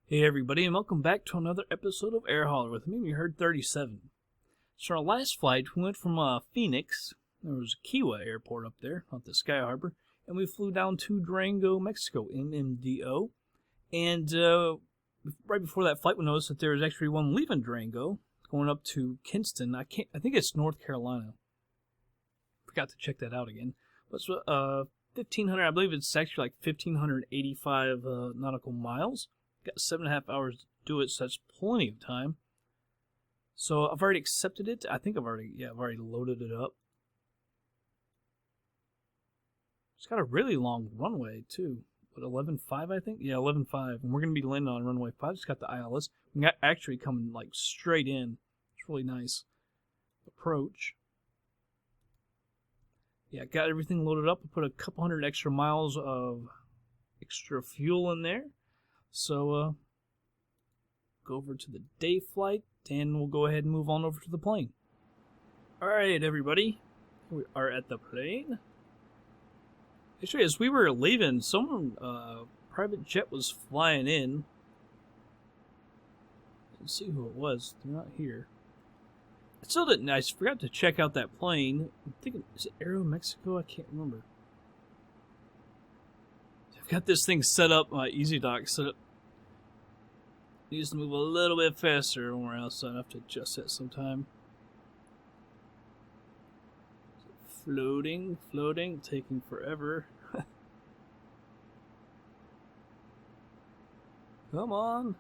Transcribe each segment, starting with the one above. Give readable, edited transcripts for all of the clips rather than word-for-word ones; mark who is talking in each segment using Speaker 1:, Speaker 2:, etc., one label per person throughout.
Speaker 1: Hey everybody, and welcome back to another episode of Air Hauler with me, Herd 37. So our last flight, we went from Phoenix, there was Kiwa Airport up there, not the Sky Harbor, and we flew down to Durango, Mexico, MMDO. And right before that flight, we noticed that there was actually one leaving Durango, going up to Kinston. I think it's North Carolina. Forgot to check that out again. But it's 1,500, I believe it's actually like 1,585 nautical miles. Got 7.5 hours to do it, so that's plenty of time. So I've already accepted it. I think I've already loaded it up. It's got a really long runway too. What, 11.5 I think? Yeah, 11.5. And we're gonna be landing on runway 5. It's got the ILS. We got actually coming like straight in. It's really nice. Approach. Yeah, got everything loaded up. I put a couple hundred extra miles of extra fuel in there. So, go over to the day flight, and we'll go ahead and move on over to the plane. Alright, everybody. We are at the plane. Actually, as we were leaving, someone, private jet was flying in. Let's see who it was. They're not here. I still didn't. I forgot to check out that plane. I'm thinking, is it Aero Mexico? I can't remember. I've got this thing set up, EZDok set up. Needs to move a little bit faster when we're outside. I have to adjust that sometime. Floating, taking forever. Come on.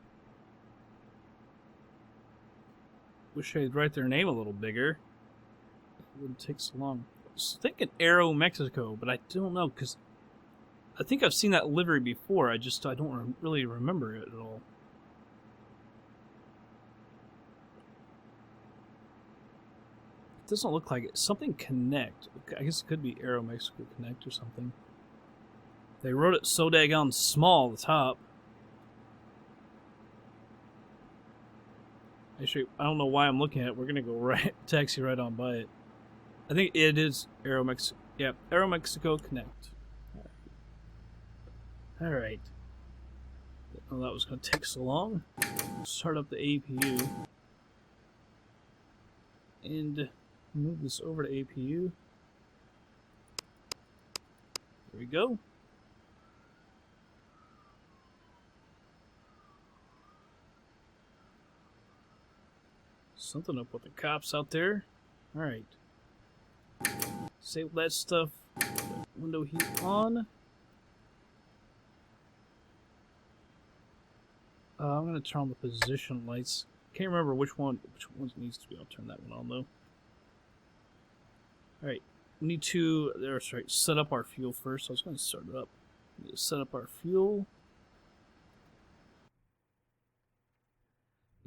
Speaker 1: Wish I'd write their name a little bigger. It wouldn't take so long. I was thinking Aero Mexico, but I don't know, because I think I've seen that livery before. I don't really remember it at all. It doesn't look like it. Something Connect. I guess it could be Aero Mexico Connect or something. They wrote it so daggone small at the top. Actually, I don't know why I'm looking at it. We're gonna go taxi right on by it. I think it is Aero Mexico. Yeah, Aero Mexico Connect. Alright. Oh, that was gonna take so long. Start up the APU. And move this over to APU. There we go. Something up with the cops out there. Alright. Save that stuff. Window heat on. I'm going to turn on the position lights. Can't remember which one needs to be. I'll turn that one on though. Alright, we need to set up our fuel first. So I was going to start it up. We need to set up our fuel.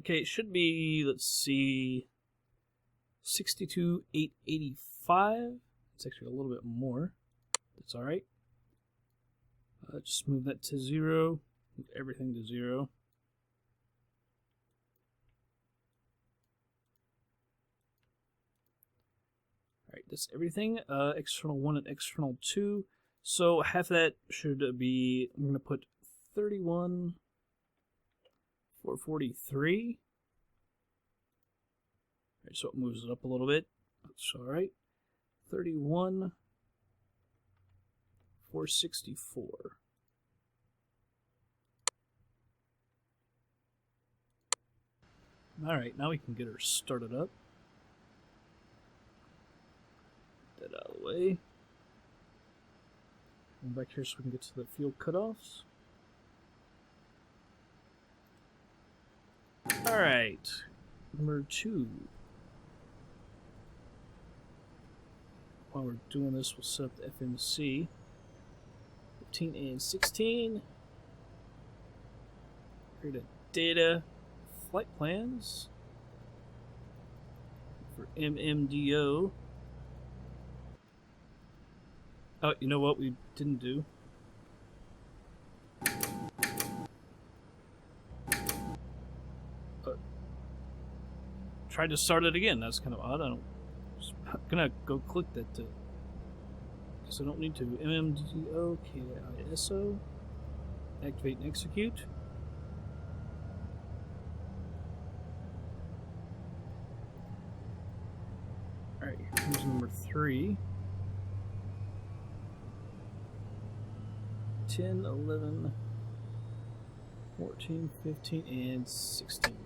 Speaker 1: Okay, it should be, let's see, 62,885. It's actually a little bit more. That's alright. Just move that to 0. Move everything to 0. Alright, that's everything. External 1 and external 2. So half of that should be, I'm going to put 31,443. Alright, so it moves it up a little bit. That's alright. 31,464. Alright, now we can get her started up. That out of the way. Come back here so we can get to the fuel cutoffs. Alright, number 2. While we're doing this, we'll set up the FMC. 15 and 16. Create a data flight plans for MMDO. Oh, you know what we didn't do? Tried to start it again. That's kind of odd. I'm gonna go click that because I don't need to. MMDO, KISO. Activate and execute. Here's number 3. 10, 11, 14, 15, and 16.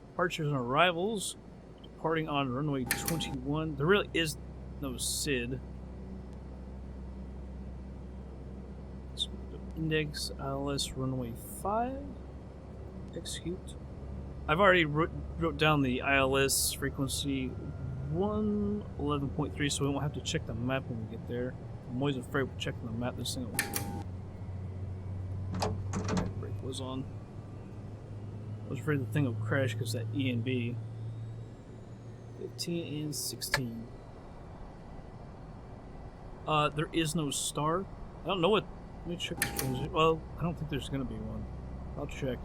Speaker 1: Departures and arrivals. Departing on runway 21. There really is no SID. Index ILS runway 5. Execute. I've already wrote down the ILS frequency 111.3, so we won't have to check the map when we get there. I'm always afraid of checking the map. This thing will... Brake was on. I was afraid the thing will crash because that E and B. 15 and 16. There is no star. I don't know what... Let me check the... Well, I don't think there's going to be one. I'll check.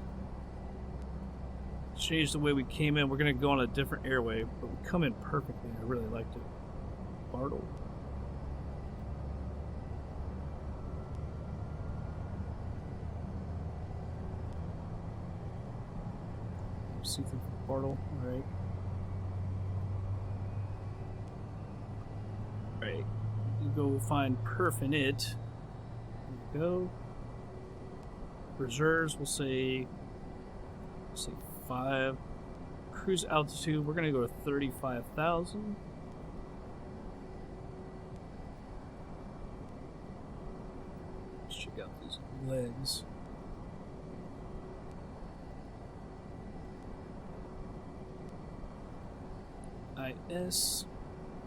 Speaker 1: Change the way we came in. We're going to go on a different airway, but we come in perfectly. I really liked it. Bartle. See through Bartle. Alright. Alright. You go find perf in it. There we go. Reserves, we'll say 5. Cruise altitude, we're going to go to 35,000. Let's check out these legs. IS,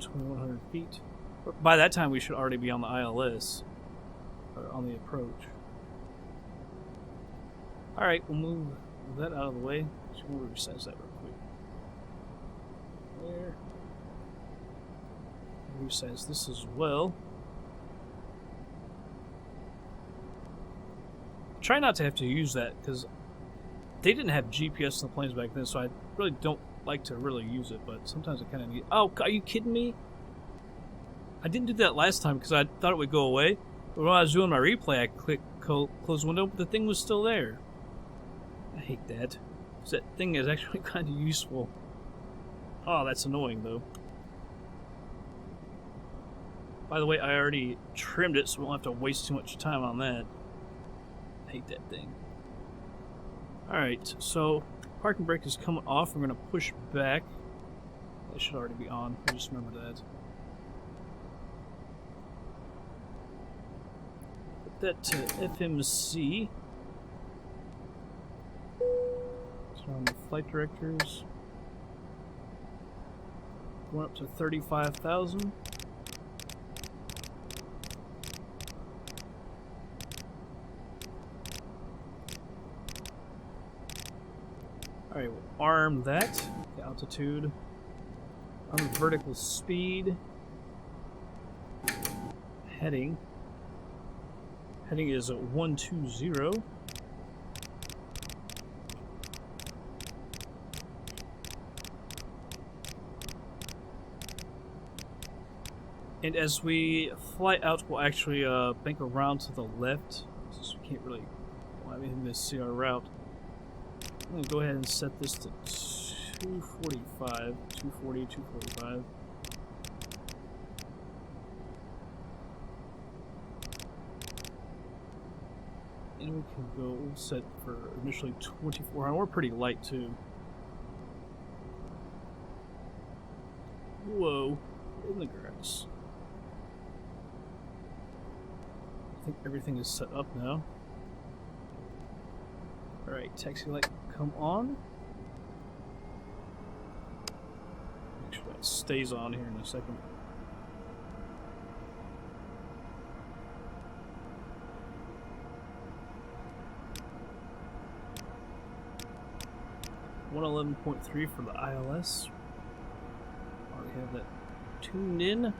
Speaker 1: 2,100 feet. By that time, we should already be on the ILS, or on the approach. Alright, we'll move that out of the way. We'll resize that real quick. There. Resize this as well. Try not to have to use that, because they didn't have GPS in the planes back then, so I really don't like to really use it, but sometimes I kind of need... Oh, are you kidding me? I didn't do that last time because I thought it would go away, but when I was doing my replay, I clicked close window, but the thing was still there. I hate that. Because that thing is actually kind of useful. Oh, that's annoying, though. By the way, I already trimmed it, so we won't have to waste too much time on that. I hate that thing. Alright, so parking brake is coming off. We're going to push back. That should already be on. I just remember that. Put that to FMC. Turn on the flight directors. Going up to 35,000. Alright, we'll arm that. The altitude. Arm vertical speed. Heading. Heading is 120. And as we fly out, we'll actually bank around to the left, since we can't really have anything to see our route. I'm going to go ahead and set this to 245, 240, 245. And we can go set for initially 2400. We're pretty light too. Whoa, in the grass. I think everything is set up now. Alright, taxi light come on. Make sure that stays on here in a second. .3 for the ILS. Already have that tuned in.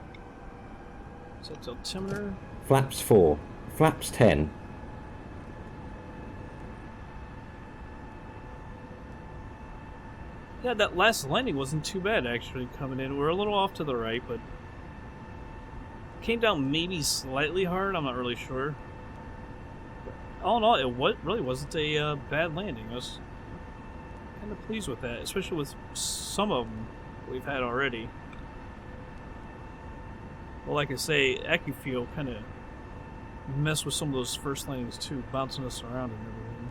Speaker 1: Set altimeter.
Speaker 2: Flaps 4. Flaps 10.
Speaker 1: Yeah, that last landing wasn't too bad, actually, coming in. We're a little off to the right, but came down maybe slightly hard. I'm not really sure. But all in all, it really wasn't a bad landing. I was kind of pleased with that, especially with some of them. we've had already. Well, like I say, Accufuel kind of messed with some of those first landings too, bouncing us around and everything.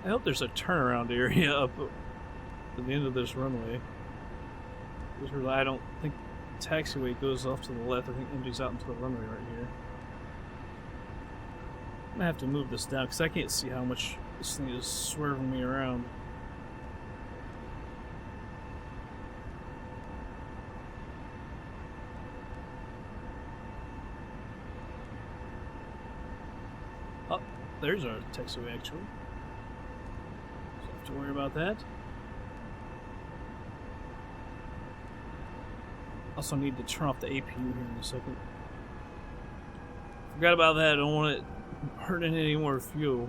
Speaker 1: I hope there's a turnaround area up at the end of this runway. Because I don't think the taxiway goes off to the left. I think it empties out into the runway right here. I'm gonna have to move this down because I can't see how much this thing is swerving me around. Oh, there's our taxiway actually. Don't have to worry about that. Also need to turn off the APU here in a second. Forgot about that. I don't want it burning any more fuel.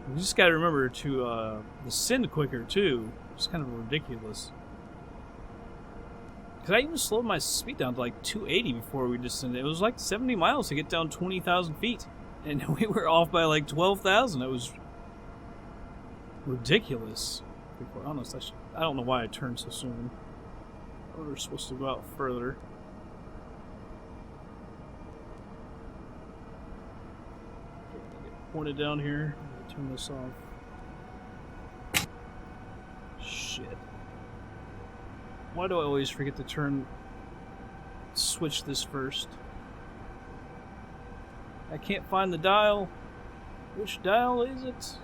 Speaker 1: You just gotta remember to descend quicker too. It's kind of ridiculous. Because I even slowed my speed down to like 280 before we descended. It was like 70 miles to get down 20,000 feet. And we were off by like 12,000. It was ridiculous. To be quite honest, I don't know why I turned so soon. We were supposed to go out further. Get pointed down here. Turn this off. Shit. Why do I always forget to switch this first? I can't find the dial. Which dial is it?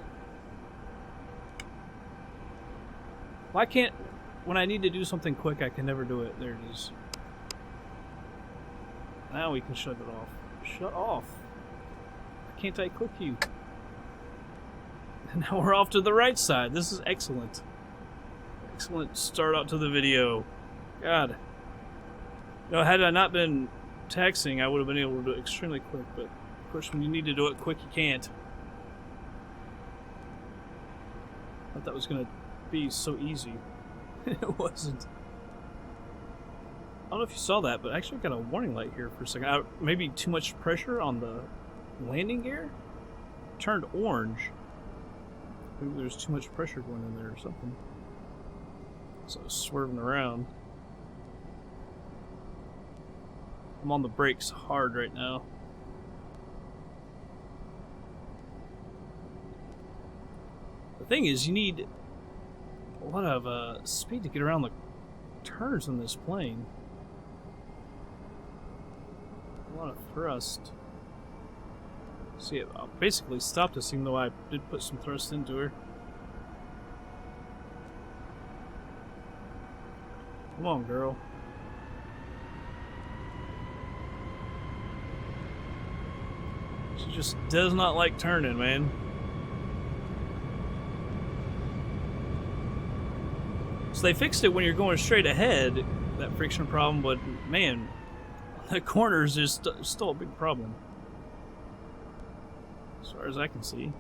Speaker 1: Why can't... When I need to do something quick, I can never do it. There it is. Now we can shut it off. Shut off. Can't I click you? And now we're off to the right side. This is excellent. Excellent start out to the video. God. You know, had I not been taxiing, I would have been able to do it extremely quick. But, of course, when you need to do it quick, you can't. I thought that was going to be so easy. It wasn't. I don't know if you saw that, but I actually got a warning light here for a second. Maybe too much pressure on the landing gear? Turned orange. Maybe there's too much pressure going in there or something. So I was swerving around. I'm on the brakes hard right now. The thing is, you need a lot of speed to get around the turns in this plane. A lot of thrust. See, it basically stopped us, even though I did put some thrust into her. Come on, girl. She just does not like turning, man. So they fixed it when you're going straight ahead, that friction problem, but man, the corners is still a big problem. As far as I can see.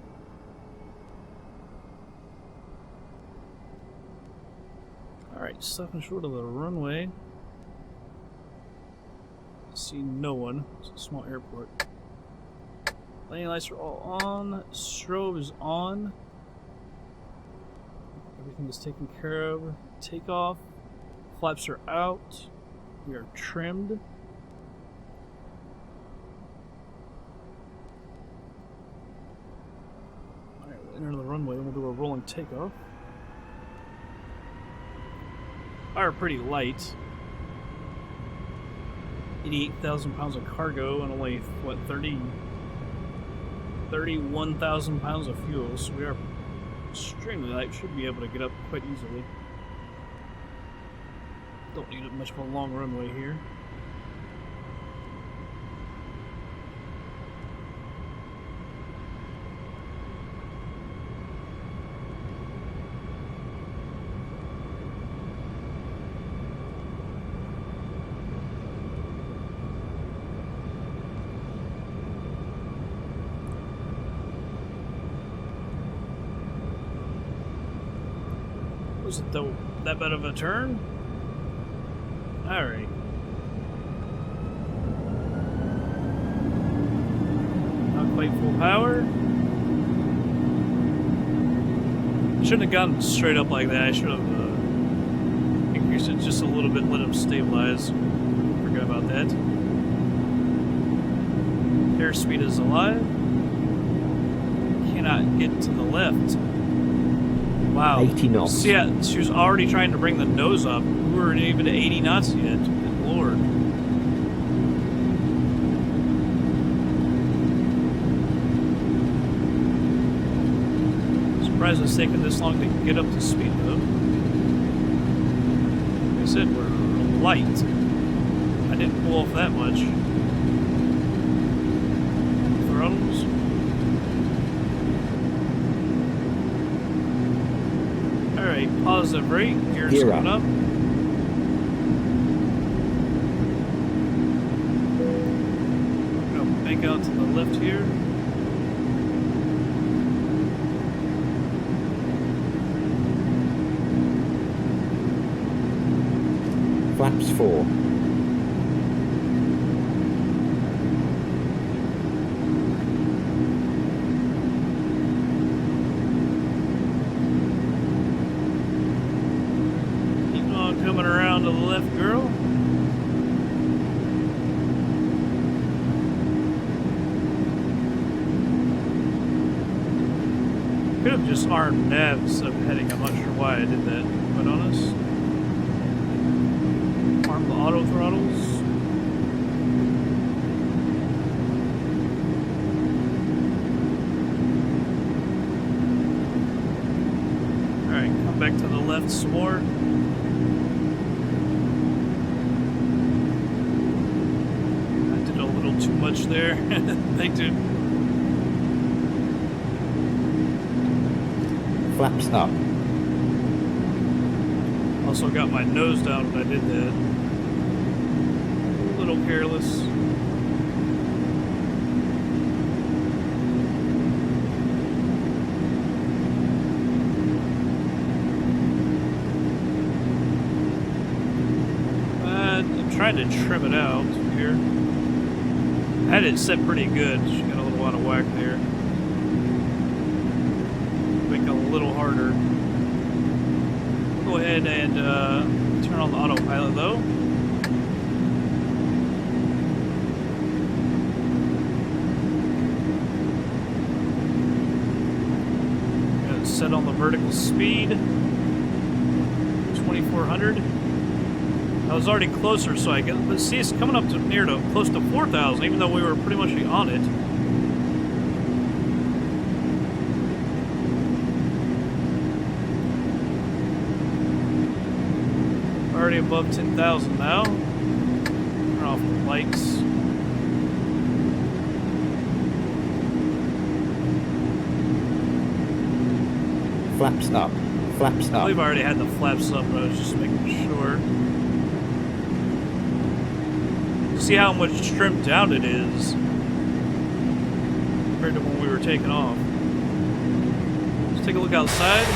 Speaker 1: Alright, stopping short of the runway. See no one. It's a small airport. Landing lights are all on. Strobe is on. Everything is taken care of. Takeoff. Flaps are out. We are trimmed. Alright, we'll enter the runway and we'll do a rolling takeoff. Are pretty light. 88,000 pounds of cargo and only, what, 31,000 pounds of fuel, so we are extremely light. Should be able to get up quite easily. Don't need much of a long runway here. Was it that bad of a turn? Alright. Not quite full power. Shouldn't have gone straight up like that. I should have Increase it just a little bit, let him stabilize. Forget about that. Airspeed is alive. Cannot get to the left. Wow.
Speaker 2: 80 knots.
Speaker 1: See, yeah, she was already trying to bring the nose up. We weren't even at 80 knots yet. Good Lord. Surprised it's taking this long to get up to speed, though. Like I said, we're light. I didn't pull off that much. Throttles. Alright, positive rate. Gear's
Speaker 2: Gear
Speaker 1: coming up. I'm going to bank out to the left here.
Speaker 2: Flaps 4.
Speaker 1: Keep on coming around to the left, girl. Could have just armed nav instead of heading. I'm not sure why I did that, quite honest. Arm the auto throttles. Alright, come back to the left some more. I did a little too much there. Thank you.
Speaker 2: Flaps up.
Speaker 1: Also got my nose down when I did that. A little careless. I'm trying to trim it out here. I had it set pretty good. She got a little out of whack there. Make it a little harder. Go ahead and turn on the autopilot though. Got it set on the vertical speed. 2400. I was already closer, so I get. Let's see, it's coming up to close to 4,000, even though we were pretty much on it. Already above 10,000 now. Turn off the lights.
Speaker 2: Flaps up. Flaps
Speaker 1: I
Speaker 2: up.
Speaker 1: believe I already had the flaps up, but I was just making sure. See how much trimmed down it is compared to when we were taking off. Let's take a look outside.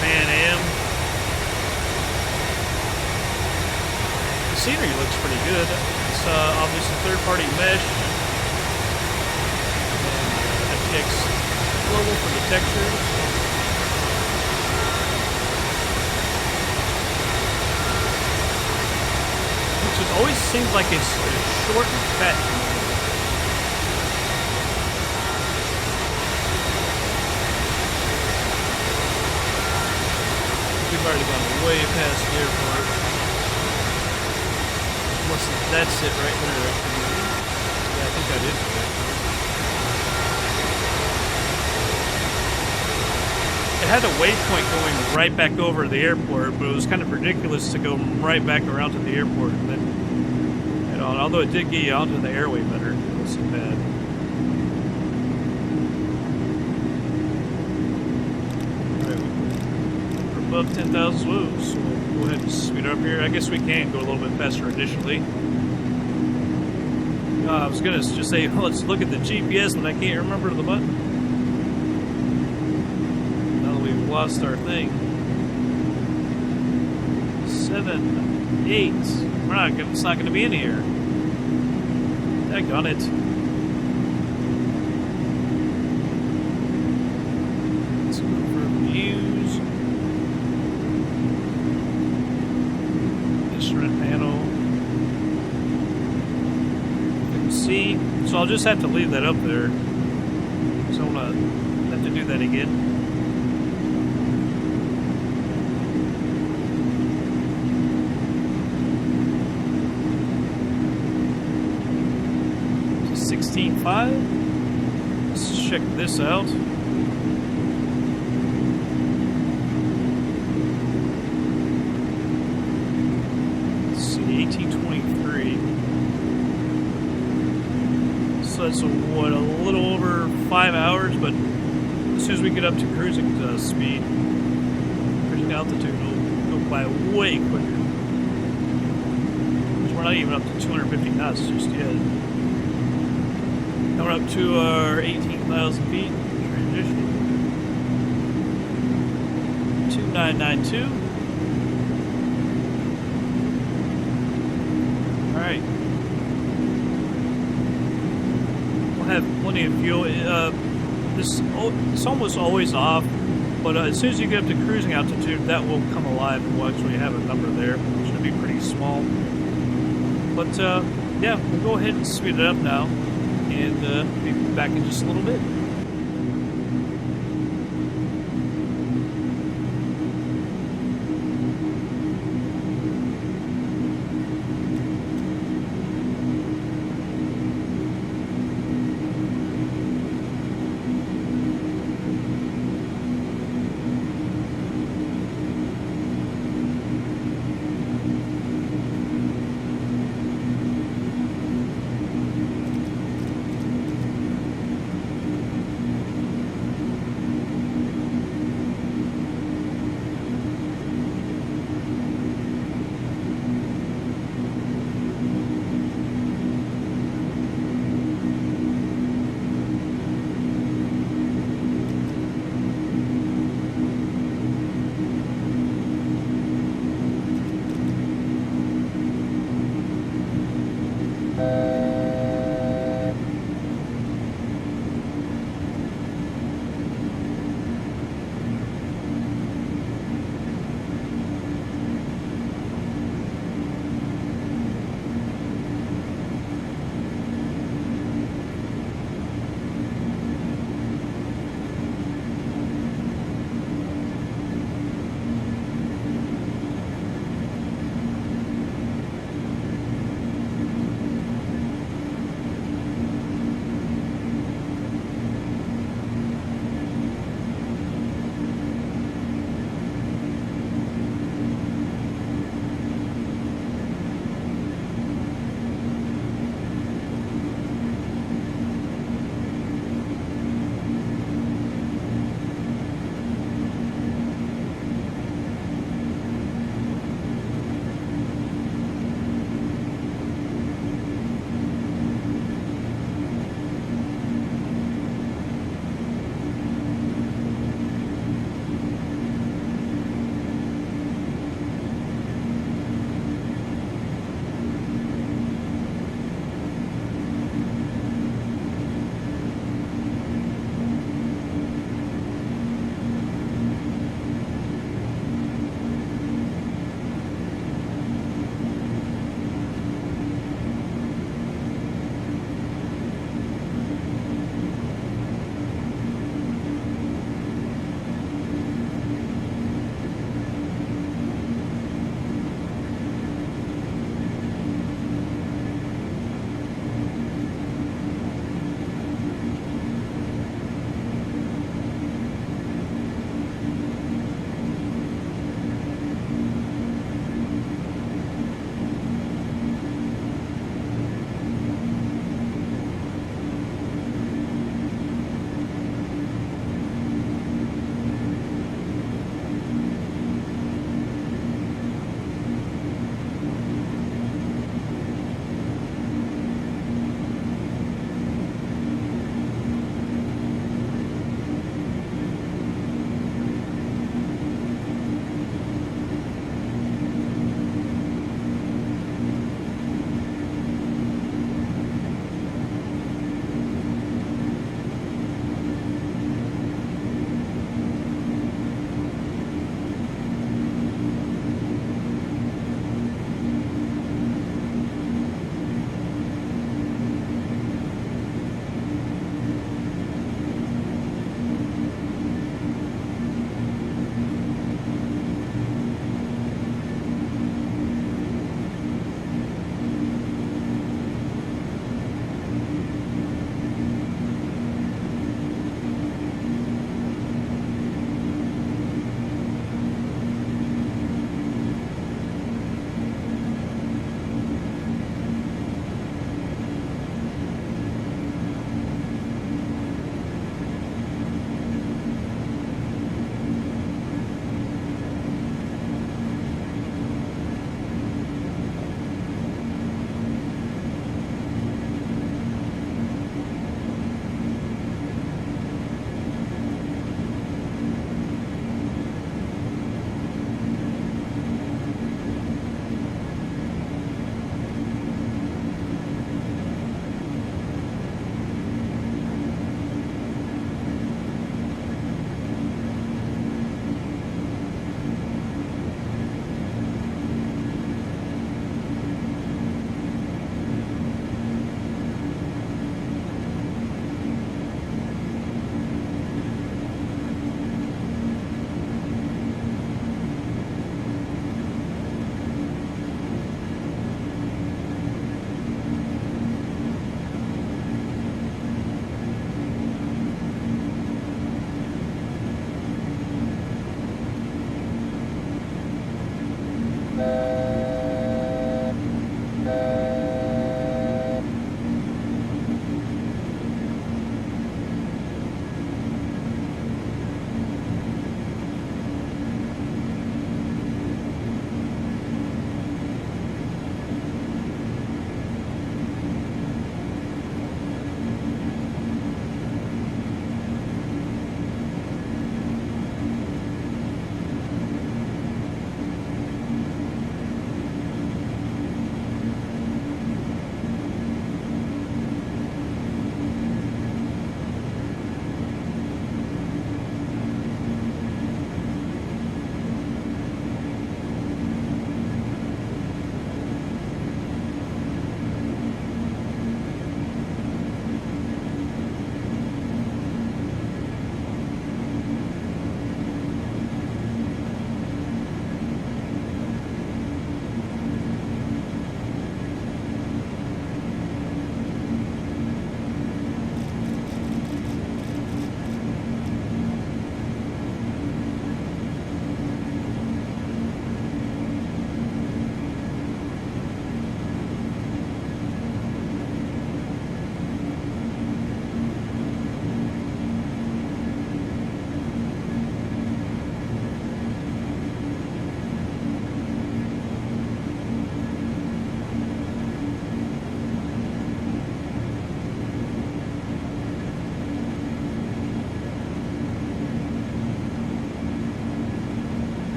Speaker 1: Pan Am. The scenery looks pretty good. It's obviously third-party mesh. And FTX Global for the textures. Which it always seems like it's short and fat. We've already gone way past the airport. Unless that's it right there. Yeah, I think I did. It had a waypoint going right back over the airport, but it was kind of ridiculous to go right back around to the airport. And then, you know, although it did get you onto the airway better, it wasn't bad. Above 10,000 whoops. So we'll go ahead and speed up here. I guess we can go a little bit faster initially. I was going to just say, well, let's look at the GPS, but I can't remember the button. Now that we've lost our thing. 7, 8. It's not going to be in here. Daggone it. Let's go C, so I'll just have to leave that up there. So I'm gonna have to do that again. So 16.5. Let's check this out. Let's see, 1823. So that's a little over 5 hours, but as soon as we get up to cruising speed, cruising altitude, it'll go by way quicker. Because we're not even up to 250 knots just yet. Now we're up to our 18,000 feet. Transition. 2992. Alright. We'll have plenty of fuel. It's almost always off, but as soon as you get up to cruising altitude, that will come alive and we'll actually have a number there. It should be pretty small. But yeah, we'll go ahead and speed it up now and be back in just a little bit.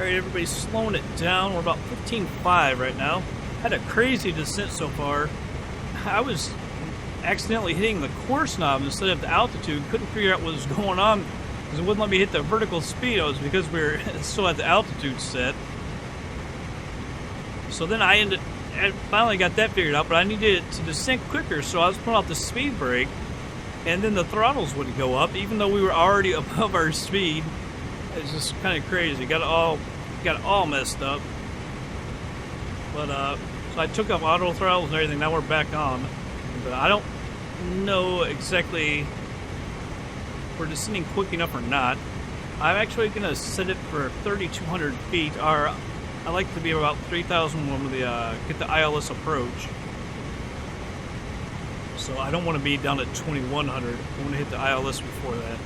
Speaker 1: Alright, everybody's slowing it down. We're about 15.5 right now. Had a crazy descent so far. I was accidentally hitting the course knob instead of the altitude. Couldn't figure out what was going on because it wouldn't let me hit the vertical speed. It was because we were still at the altitude set. So then I finally got that figured out, but I needed it to descend quicker, so I was pulling out the speed brake, and then the throttles wouldn't go up, even though we were already above our speed. It's just kind of crazy. Got it all messed up. But so I took off auto throttles and everything. Now we're back on. But I don't know exactly if we're descending quick enough or not. I'm actually gonna set it for 3,200 feet. Or I like to be about 3,000 when we get the ILS approach. So I don't want to be down at 2,100. I want to hit the ILS before that.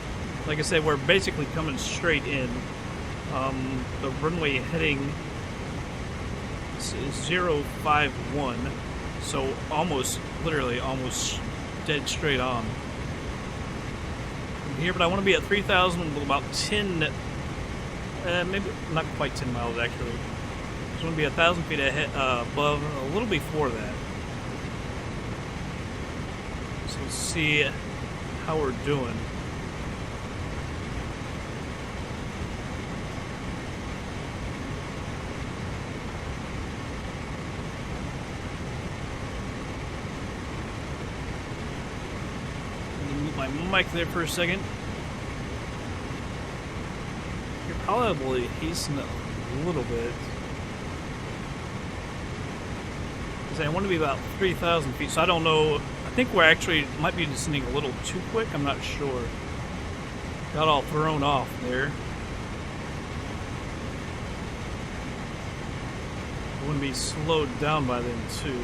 Speaker 1: Like I said, we're basically coming straight in. The runway heading is 051, so literally almost dead straight on. From here, but I want to be at 3,000 with about 10, maybe not quite 10 miles actually. I just want to be 1,000 feet ahead, above, a little before that. So let's see how we're doing. My mic there for a second. You're probably hastening it a little bit. Because I want to be about 3,000 feet, so I don't know. I think we're actually might be descending a little too quick. I'm not sure. Got all thrown off there. I wouldn't be slowed down by then too.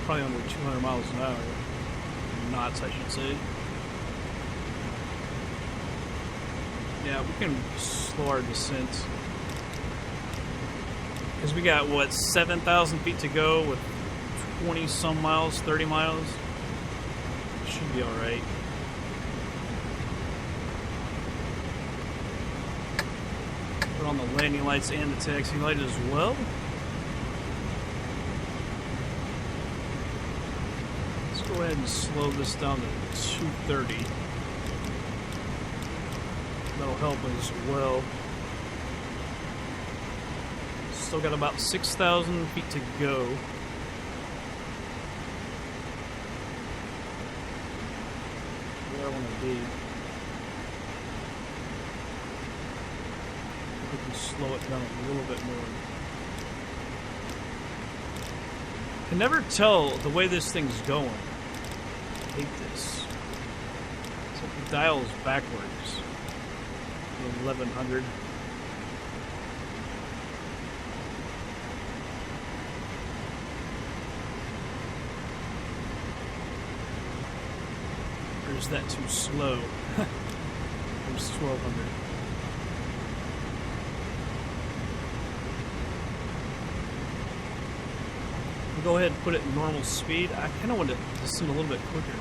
Speaker 1: Probably under 200 miles an hour. Knots, I should say. Yeah, we can slow our descent. Because we got, what, 7,000 feet to go with 20 some miles, 30 miles. Should be alright. Put on the landing lights and the taxi light as well. Let's go ahead and slow this down to 230. That'll help as well. Still got about 6,000 feet to go. Where I want to be. We can slow it down a little bit more. Can never tell the way this thing's going. I hate this. It's like the dial is backwards. 1100. Or is that too slow? There's 1200. We'll go ahead and put it in normal speed. I kind of want to descend a little bit quicker.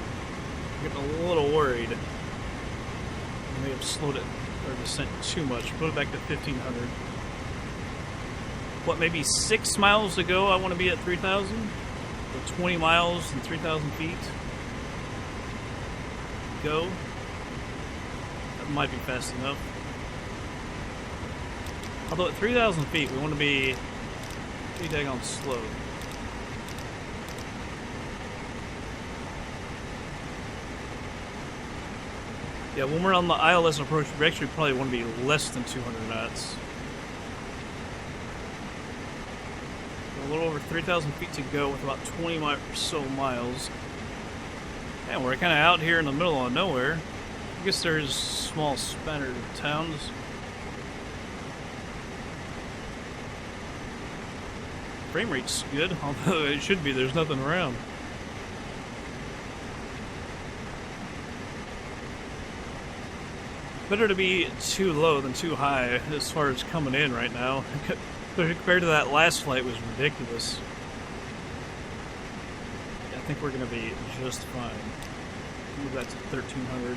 Speaker 1: I'm getting a little worried. I may have slowed it or descent too much. Put it back to 1500. What, maybe 6 miles to go? I want to be at 3,000? Or 20 miles and 3,000 feet? Go. That might be fast enough. Although at 3,000 feet, we want to be pretty daggone slow. Yeah, when we're on the ILS approach, we actually probably want to be less than 200 knots. A little over 3,000 feet to go with about 20 or so miles. And we're kind of out here in the middle of nowhere. I guess there's small spanner towns. Frame rate's good, although it should be. There's nothing around. Better to be too low than too high as far as coming in right now. Compared to that last flight was ridiculous. Yeah, I think we're going to be just fine. Move that to 1,300.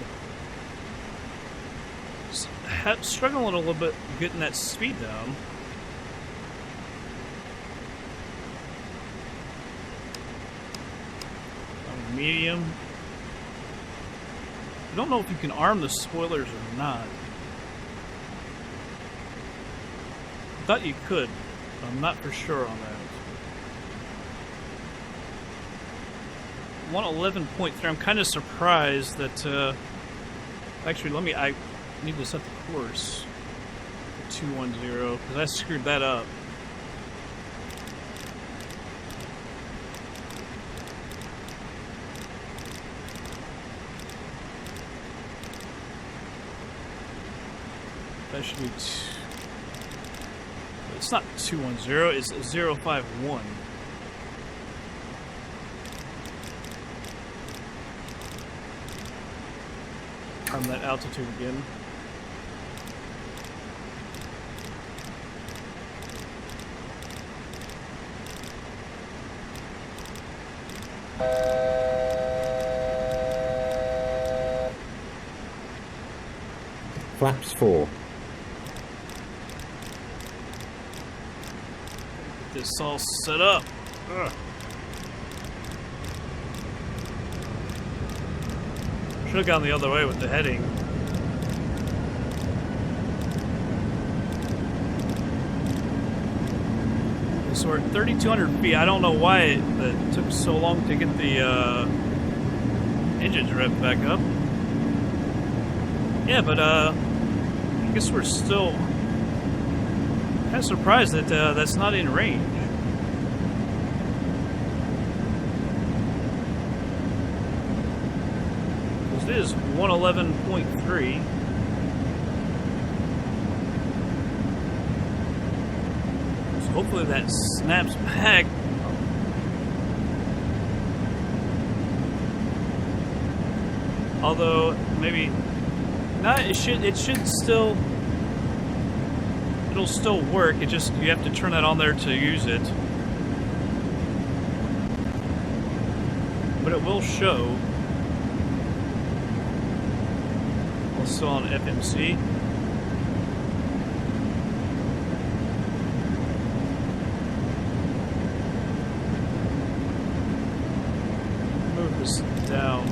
Speaker 1: Struggling a little bit getting that speed down. Medium. I don't know if you can arm the spoilers or not. I thought you could, but I'm not for sure on that. 111.3. I'm kind of surprised that. Actually, I need to set the course to 210 because I screwed that up. That should be. It's not 210. It's 051. On that altitude again.
Speaker 2: Flaps 4.
Speaker 1: Get this all set up. Ugh. Should have gone the other way with the heading. So we're at 3,200 feet. I don't know why it took so long to get the engines revved back up. Yeah, but I guess we're still kind of surprised that that's not in range. Because it is 111.3. hopefully that snaps back. Although maybe not. It should still. It'll still work. It just you have to turn that on there to use it. But it will show. Also on FMC. Move this down.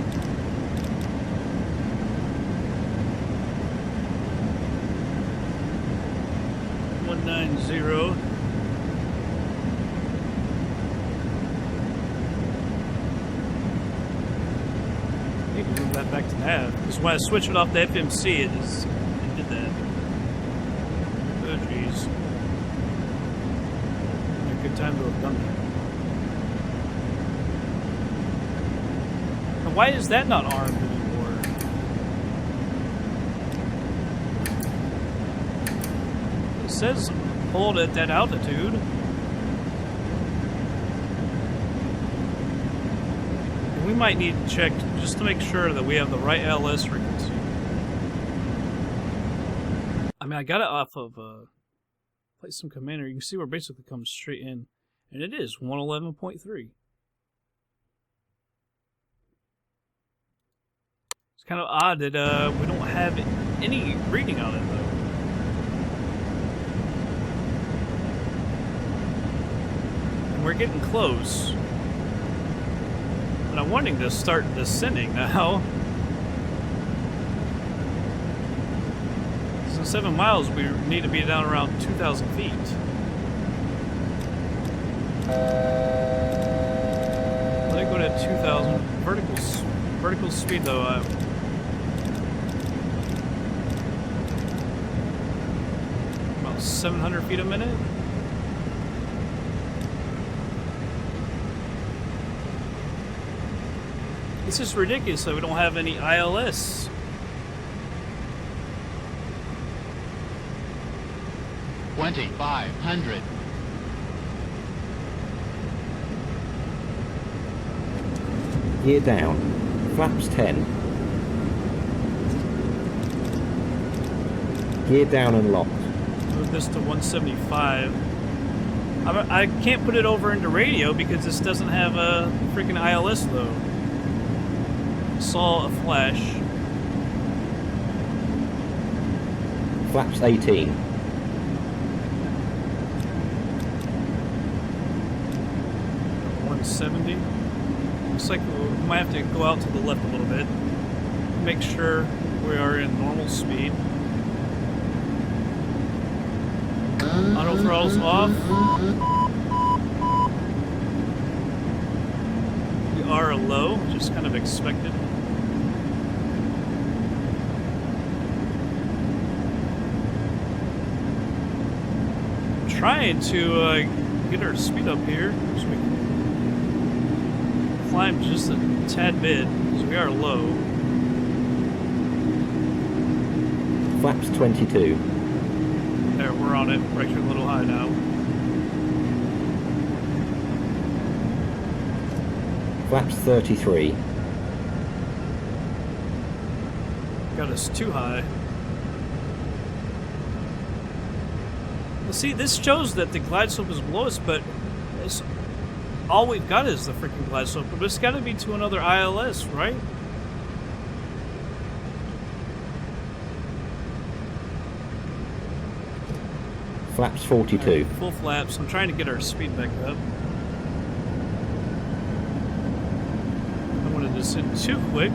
Speaker 1: .90. You can move that back to nav. Because when I switch it off the FMC, it did that. Oh jeez. A good time to have done that. And why is that not armed anymore? It says hold at that altitude. And we might need to check just to make sure that we have the right LS frequency. I mean, I got it off of FlightSim Commander. You can see where it basically comes straight in. And it is 111.3. It's kind of odd that we don't have any reading on it, though. And we're getting close. But I'm wanting to start descending now. So 7 miles, we need to be down around 2,000 feet. Let it go to 2,000. Vertical speed, though. About 700 feet a minute. It's just ridiculous that we don't have any ILS. $2,500.
Speaker 2: Gear down. Flaps 10. Gear down and locked.
Speaker 1: Move this to 175. I can't put it over into radio because this doesn't have a freaking ILS though. Saw a flash.
Speaker 2: Flaps 18.
Speaker 1: 170. Looks like we might have to go out to the left a little bit. Make sure we are in normal speed. Auto throttle's off. We are low, which is kind of expected. Trying to get our speed up here so we can climb just a tad bit because we are low.
Speaker 2: Flaps 22.
Speaker 1: There, we're on it. We're actually a little high now.
Speaker 2: Flaps 33.
Speaker 1: Got us too high. Well, see, this shows that the glide slope is below us, but it's, all we've got is the freaking glide slope. But it's got to be to another ILS, right?
Speaker 2: Flaps 42.
Speaker 1: Right, full flaps. I'm trying to get our speed back up. I don't want to descend too quick.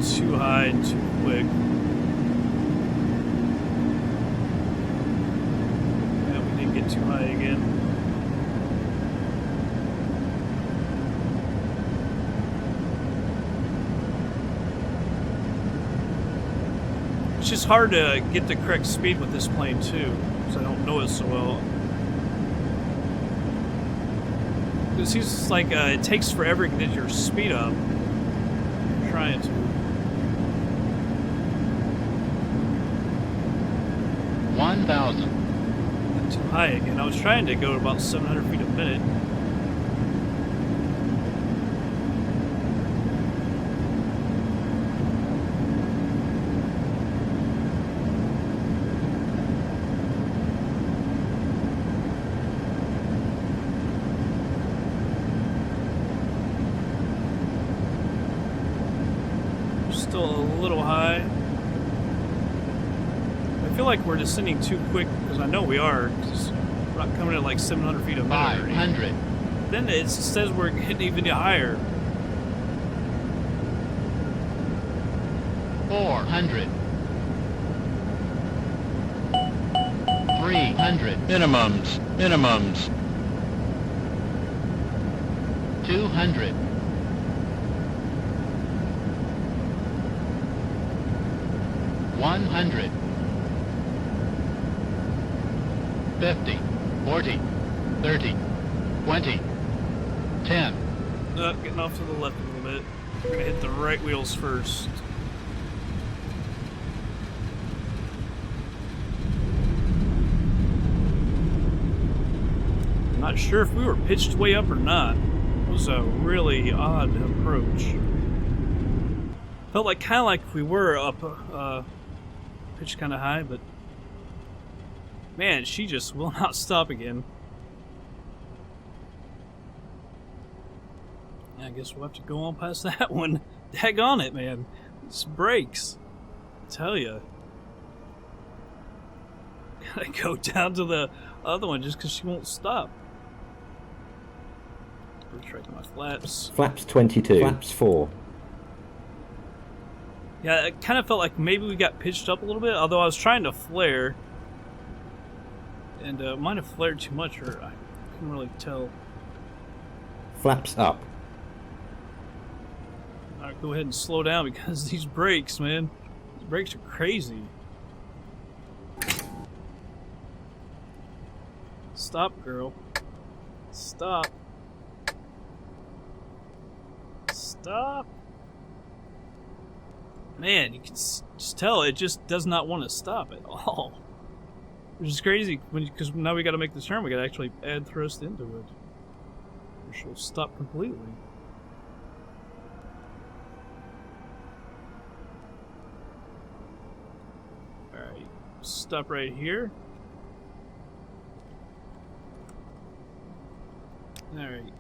Speaker 1: Too high and too quick. Yeah, we did get too high again. It's just hard to get the correct speed with this plane too, because I don't know it so well. It seems like it takes forever to get your speed up. trying to.
Speaker 3: 1,000.
Speaker 1: Not too high again. I was trying to go about 700 feet a minute. Still a little high. I feel like we're descending too quick because I know we are. We're not coming at like 700 feet a minute.
Speaker 3: 500.
Speaker 1: Then it says we're getting even higher.
Speaker 3: 400. 300. Minimums. 200. 100. 50. 40. 30. 20. 10.
Speaker 1: Getting off to the left a little bit. We're gonna hit the right wheels first. Not sure if we were pitched way up or not. It was a really odd approach. Felt like kind of like we were up, pitched kind of high, but man, she just will not stop again. I guess we'll have to go on past that one. Daggone it, man. These brakes. I tell ya. Gotta go down to the other one just because she won't stop. Retract my flaps.
Speaker 2: Flaps 22. Flaps 4.
Speaker 1: Yeah, it kind of felt like maybe we got pitched up a little bit, although I was trying to flare. And might have flared too much, or I couldn't really tell.
Speaker 2: Flaps up.
Speaker 1: Alright, go ahead and slow down because these brakes, man. These brakes are crazy. Stop, girl. Stop. Stop. Man, you can just tell it just does not want to stop at all. Which is crazy, because now we got to make this turn. We got to actually add thrust into it. Or she'll stop completely. Alright, stop right here. Alright.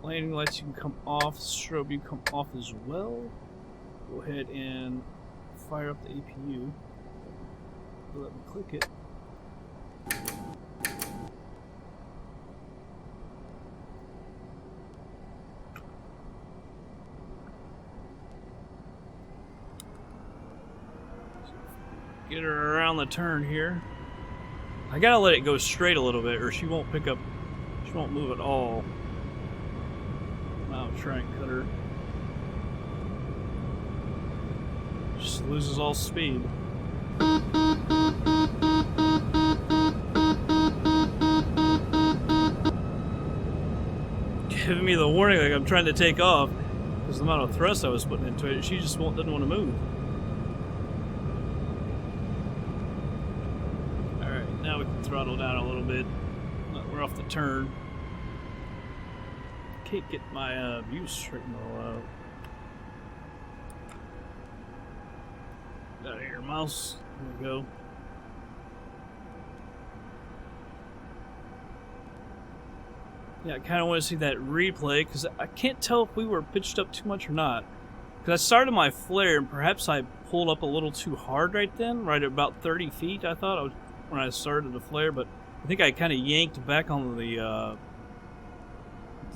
Speaker 1: Landing lights, you can come off. Strobe, you come off as well. Go ahead and fire up the APU. Let me click it. Get her around the turn here. I gotta let it go straight a little bit, or she won't pick up. She won't move at all. I'll try and cut her. Just loses all speed. Giving me the warning like I'm trying to take off because the amount of thrust I was putting into it. She just doesn't want to move. Alright, now we can throttle down a little bit. We're off the turn. Can't get my view straightened all out. Got here, mouse. There we go. Yeah, I kind of want to see that replay because I can't tell if we were pitched up too much or not. Because I started my flare and perhaps I pulled up a little too hard right then, right at about 30 feet. I thought when I started the flare, but I think I kind of yanked back on the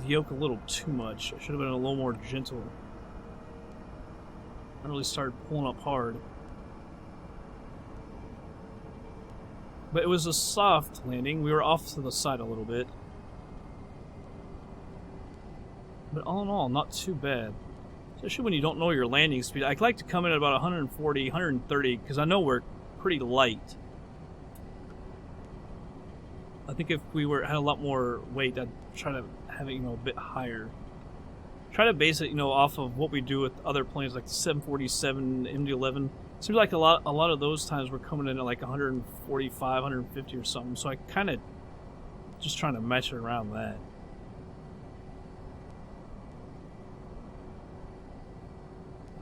Speaker 1: yoke a little too much. I should have been a little more gentle. I really started pulling up hard. But it was a soft landing. We were off to the side a little bit. But all in all, not too bad. Especially when you don't know your landing speed. I'd like to come in at about 140, 130, because I know we're pretty light. I think if we had a lot more weight, I'd try to have it, a bit higher. try to base it, off of what we do with other planes like the 747, MD-11. It seems like a lot of those times we're coming in at like 145, 150 or something. So I kind of just trying to match it around that.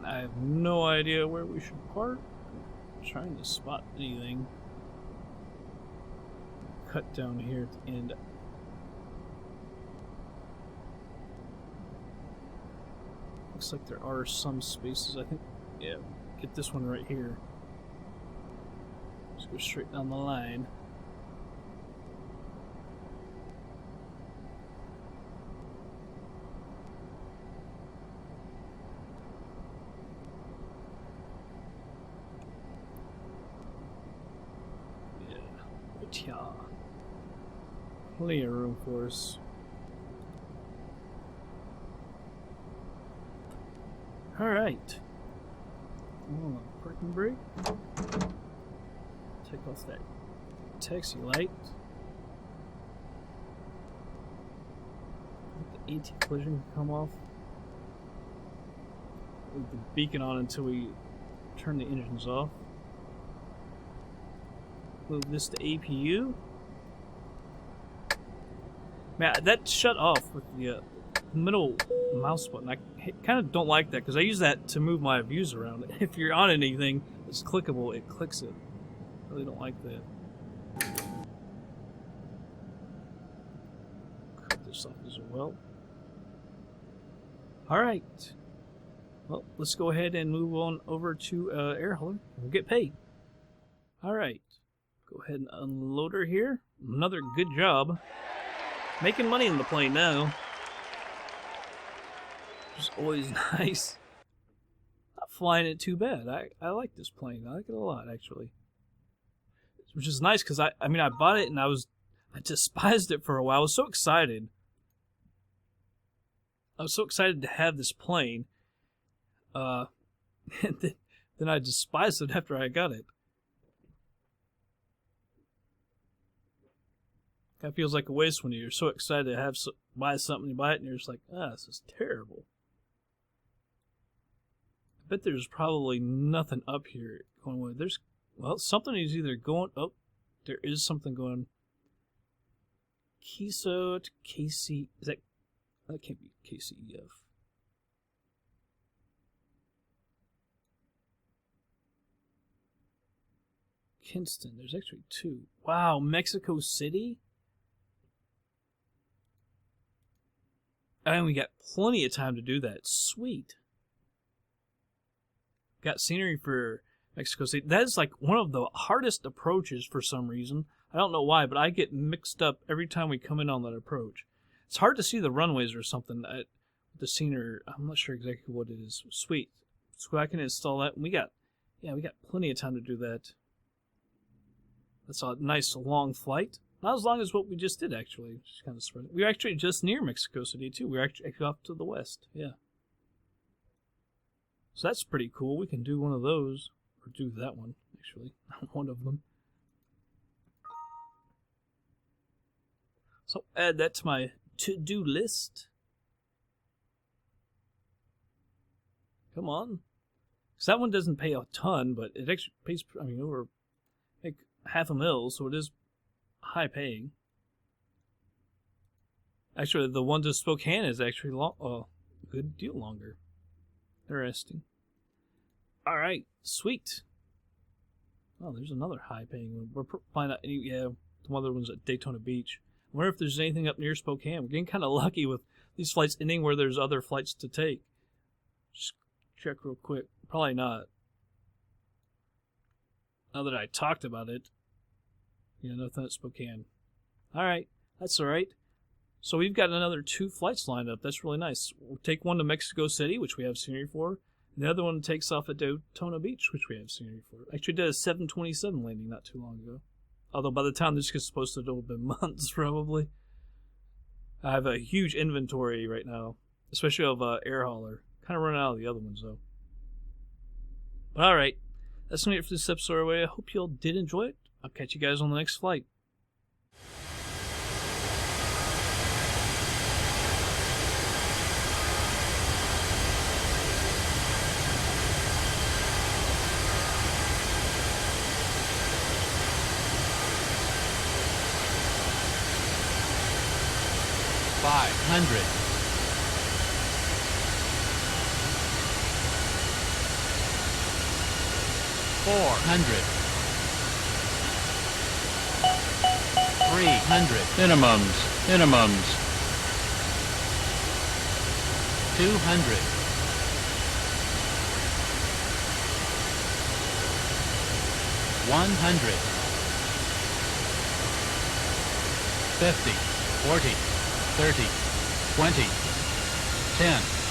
Speaker 1: I have no idea where we should park. I'm trying to spot anything. Cut down here at the end. Looks like there are some spaces. I think, yeah, get this one right here. Just go straight down the line. Yeah, right here. Plenty of room for us. Alright. Parking brake. Take off that taxi light. The anti-collision can come off. Leave the beacon on until we turn the engines off. Move this to APU. Man, that shut off with the middle mouse button. I kind of don't like that because I use that to move my views around. If you're on anything that's clickable, it clicks it. I really don't like that. Cut this off as well. Alright. Well, let's go ahead and move on over to air hauler. We'll get paid. Alright. Go ahead and unload her here. Another good job. Making money in the plane now. Which is always nice. Not flying it too bad. I like this plane. I like it a lot, actually. Which is nice because I bought it and I despised it for a while. I was so excited. I was so excited to have this plane. And then I despised it after I got it. That feels like a waste when you're so excited to buy something, you buy it, and you're just like, this is terrible. I bet there's probably nothing up here going on. Well, something is either going... Oh, there is something going... KISO to KC... That can't be KCEF. Kinston. There's actually two. Wow, Mexico City? And we got plenty of time to do that. Sweet. Got scenery for Mexico City. That is like one of the hardest approaches for some reason. I don't know why, but I get mixed up every time we come in on that approach. It's hard to see the runways or something. The scenery, I'm not sure exactly what it is. Sweet. So I can install that. We got plenty of time to do that. That's a nice long flight. Not as long as what we just did, actually. Just kind of spread it. We were actually just near Mexico City, too. We were actually off to the west. Yeah. So that's pretty cool. We can do one of those. Or do that one, actually. One of them. So add that to my to-do list. Come on. Because that one doesn't pay a ton, but it actually pays, over like $500,000, so it is high paying. Actually, the one to Spokane is actually a good deal longer. Interesting. All right, sweet. Oh, there's another high paying one. We're flying out. Yeah, the other one's at Daytona Beach. I wonder if there's anything up near Spokane. We're getting kind of lucky with these flights ending where there's other flights to take. Just check real quick. Probably not. Now that I talked about it. Yeah, nothing at Spokane. Alright, that's alright. So we've got another 2 flights lined up. That's really nice. We'll take one to Mexico City, which we have scenery for. And the other one takes off at Daytona Beach, which we have scenery for. Actually did a 727 landing not too long ago. Although by the time this gets posted, it'll have been months, probably. I have a huge inventory right now, especially of air hauler. Kind of running out of the other ones, though. But alright, that's going to be it for this episode. Anyway, I hope you all did enjoy it. I'll catch you guys on the next flight.
Speaker 3: 500. 400. 300. Minimums. 200. 100. 50. 40. 30. 20. 10.